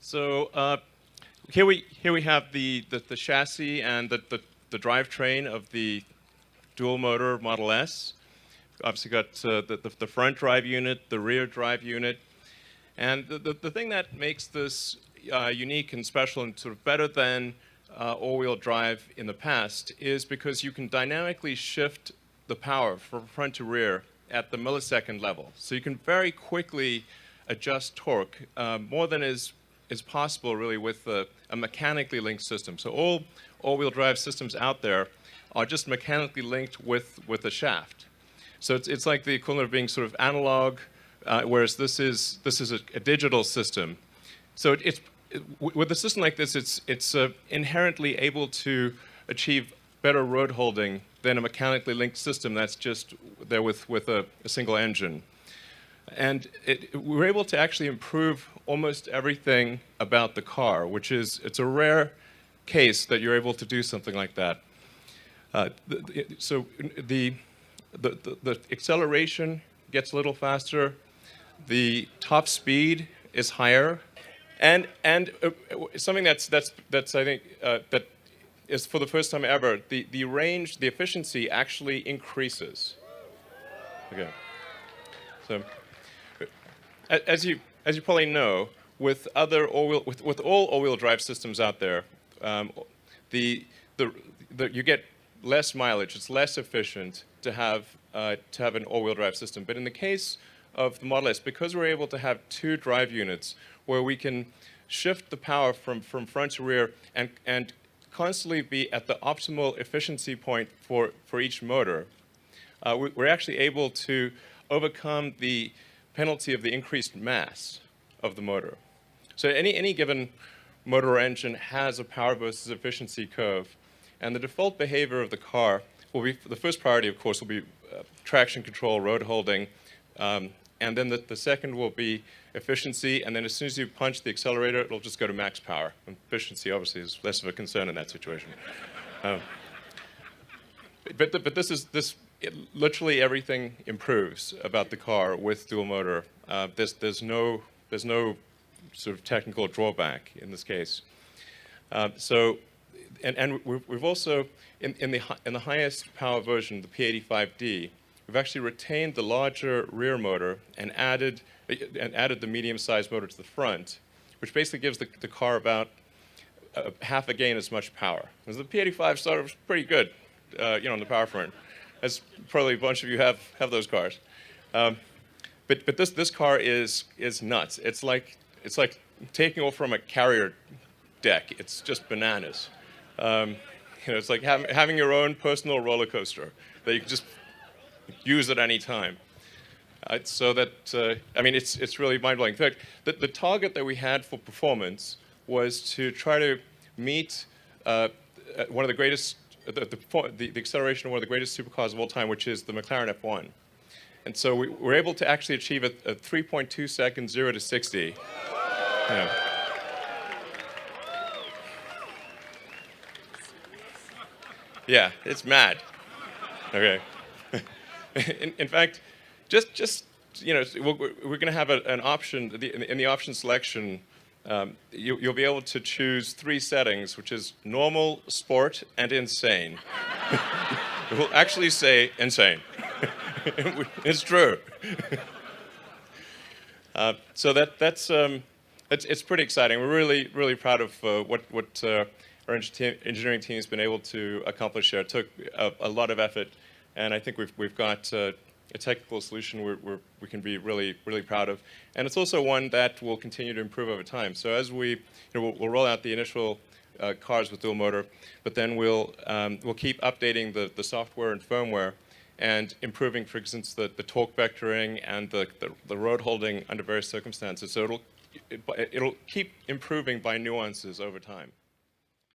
So here we have the chassis and the drivetrain of the dual motor Model S. Obviously got the front drive unit, the rear drive unit, and the thing that makes this unique and special and sort of better than all-wheel drive in the past is because you can dynamically shift the power from front to rear at the millisecond level. So you can very quickly adjust torque more than is possible really with a mechanically linked system. So all-wheel drive systems out there are just mechanically linked with a shaft. So it's like the equivalent of being sort of analog, whereas this is a digital system. So with a system like this, it's inherently able to achieve better road holding than a mechanically linked system that's just there with a single engine. And we're able to actually improve almost everything about the car, it's a rare case that you're able to do something like that. So the acceleration gets a little faster, the top speed is higher, and something that's I think that is for the first time ever, the range, the efficiency actually increases. Okay, so as you probably know, with all all-wheel drive systems out there, you get less mileage. It's less efficient to have an all-wheel drive system. But in the case of the Model S, because we're able to have two drive units where we can shift the power from front to rear and constantly be at the optimal efficiency point for each motor, we're actually able to overcome the penalty of the increased mass of the motor. So any given motor or engine has a power versus efficiency curve, and the default behavior of the car will be, the first priority, of course, will be traction control, road holding, and then the second will be efficiency, and then as soon as you punch the accelerator, it'll just go to max power. And efficiency, obviously, is less of a concern in that situation. But literally everything improves about the car with dual motor. There's no sort of technical drawback in this case. And we've also in the highest power version, the P85D, we've actually retained the larger rear motor and added the medium-sized motor to the front, which basically gives the car about half again as much power. Because the P85 started was pretty good, on the power front. As probably a bunch of you have those cars. But this car is nuts. It's like taking off from a carrier deck. It's just bananas. It's like having your own personal roller coaster that you can just use at any time. So that it's really mind-blowing. In fact, the target that we had for performance was to try to meet one of the greatest, the acceleration of one of the greatest supercars of all time, which is the McLaren F1. And so we were able to actually achieve a 3.2 second 0 to 60. Yeah, it's mad. Okay. In fact, just we're going to have an option in the option selection. You'll be able to choose 3 settings, which is normal, sport, and insane. It will actually say insane. It's true. So it's pretty exciting. We're really proud of what our engineering team has been able to accomplish here. It took a lot of effort, and I think we've got a technical solution we can be really proud of, and it's also one that will continue to improve over time. So as we'll roll out the initial cars with dual motor, but then we'll keep updating the software and firmware and improving, for instance, the torque vectoring and the road holding under various circumstances. So it'll keep improving by nuances over time.